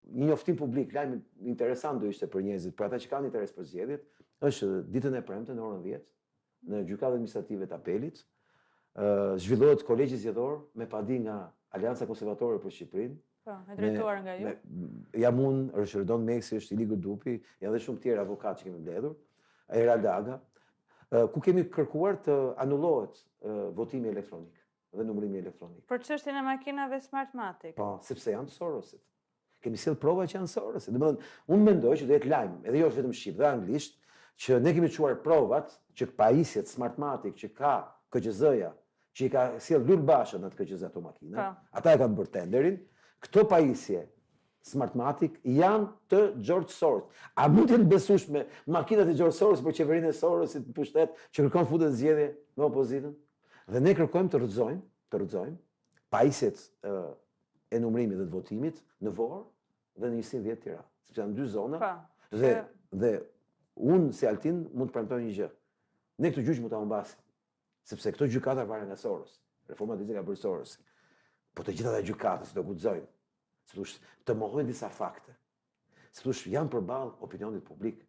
një njoftim publik, lajm interesant do ishte për njerëzit, për ata që kanë interes për zgjedhjet, është ditën e premte në orën 10 në gjykatën administrative të apelit, zhvillohet kolegji zgjedhor me padi nga Aleanca Konservatore për Shqipërinë. Po, e drejtuar nga ju. Jam unë, është Rëdon Meksi, është Iligu Dupi, janë dhe shumë tjerë avokat që kemi mbledhur, Era Daga, ku kemi kërkuar të anullohet votimi elektronik dhe numërimi elektronik. Për çështjen e makinave Smartmatic. Po, sepse janë Sorosit. Kemi sjell prova që janë Sorosit. Domethënë, unë mendoj që duhet lajm, edhe jo vetëm shqip, dhe anglisht, që ne kemi çuar provat që pajisjet Smartmatic që ka KQZ-ja, që i ka sjell Lul Basha në të KQZ ato makina, ata e kanë bërë tenderin, këto pajisje Smartmatic janë të George Soros. A mund të jenë besueshme makinat e George Soros për qeverinë e Sorosit në pushtet që kërkon futet zgjedhje me opozitën? Dhe ne kërkojmë të rrëzojmë pajisjet e numërimit dhe të votimit në Vorë dhe në 110 Tiranë, sepse janë dy zona. Dhe unë si Altin mund të premtoj një gjë. Ne këto gjyq mund ta humbasim, sepse këto gjykata varen nga Soros. Reforma e ka bërë Soros. Po të gjitha ato gjykata do guxojnë. Të mohojnë disa fakte. Janë përballë opinionit publik.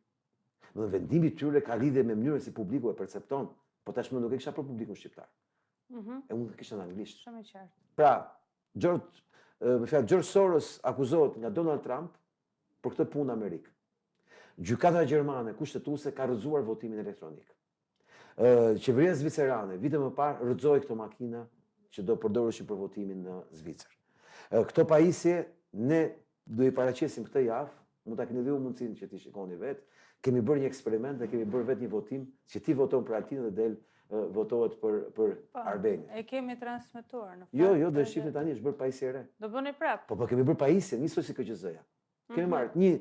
Dhe vendimi i tyre ka lidhje me mënyrën si publiku e percepton, po tashmë nuk e kisha për publikun shqiptar. E unë kisha në anglisht. Shumë e qartë. Pra, George Soros akuzohet nga Donald Trump për këtë punë në Amerikë. Gjykata gjermane kushtetuese ka rrëzuar votimin elektronik. Qeveria zvicerane vite më parë rrëzoi këto makina që do përdoreshin për votimin në Zvicër. Këto pajisje ne do i paraqesim këtë javë, mund ta keni dhe ju mundësinë që ti shikoni vetë. Kemi bërë një eksperiment dhe kemi bërë vetë një votim që ti voton për Altinën dhe del votohet për Arbenin. E kemi transmetuar në fakt. Jo, do e shihni tani, është bërë pajisje e re. Do bëni prapë. Po kemi bërë pajisje, njësoj si KQZ-ja. Kemi marrë një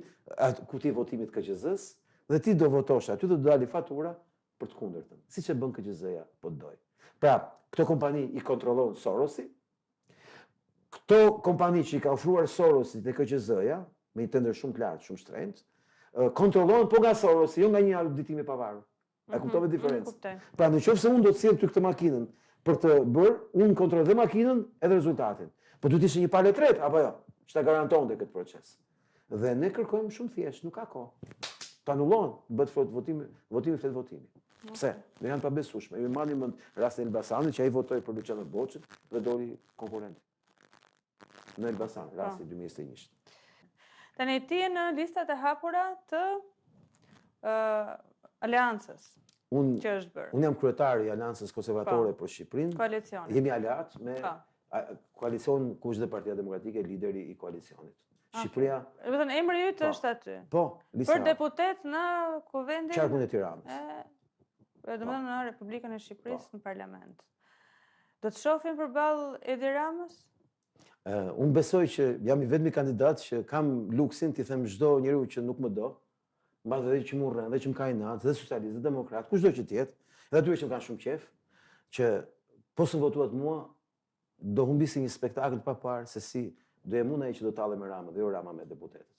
kuti votimit KQZ-s dhe ti do votosh aty dhe do dali fatura për të kundërtën. Siç e bën KQZ-ja po të doj. Pra, këto kompani i kontrollon Sorosi. Këto kompani që i ka ofruar Sorosi te KQZ-ja, me një tender shumë të lartë, shumë shtrenjtë, kontrollon po nga Sorosi, jo nga një auditimi pavarur. A kuptove diferencën? Pra, nëse unë do të sjell ty këtë makinën për të bërë, unë kontrolloj dhe makinën edhe rezultatin. Po duhet ishte një palë tretë apo jo, që ta garantonte këtë proces. Dhe ne kërkojmë shumë thjesht, nuk ka kohë. Të anullohen, bëhet votimi flet votimi. Pse? Ne janë pabesueshme. Ju marrni mend rastin e Elbasanit që ai votoi për Luciano Boçit dhe doli konkurrenti. Në Elbasan, rasti 2021. Tani ti në listat e hapura të Aleancës që është bërë. Unë jam kryetari i Aleancës Konservatore për Shqipërinë. Koalicioni. Jemi aleat me koalicion kush dhe Partia Demokratike, lideri i koalicionit. Shqipëria... Do të thënë emri yt është aty. Po, lista. Për deputet në kuvendin... Qarkun e Tiranës. Do të thënë në Republikën e Shqipërisë në parlament. Do të shohim përballë Edi Ramës? Unë besoj që jam i vetmi kandidat që kam luksin t'i them çdo njeriu që nuk më do, mbas edhe që më urren, edhe që më ka inat, dhe socialist, dhe demokrat, kushdo që tjetë, edhe atyre që më kanë shumë qef, që po së votuat mua, do humbisi një spektakël pa parë se si do jem unë ai që do tallem me Ramën dhe jo Rama me deputetët.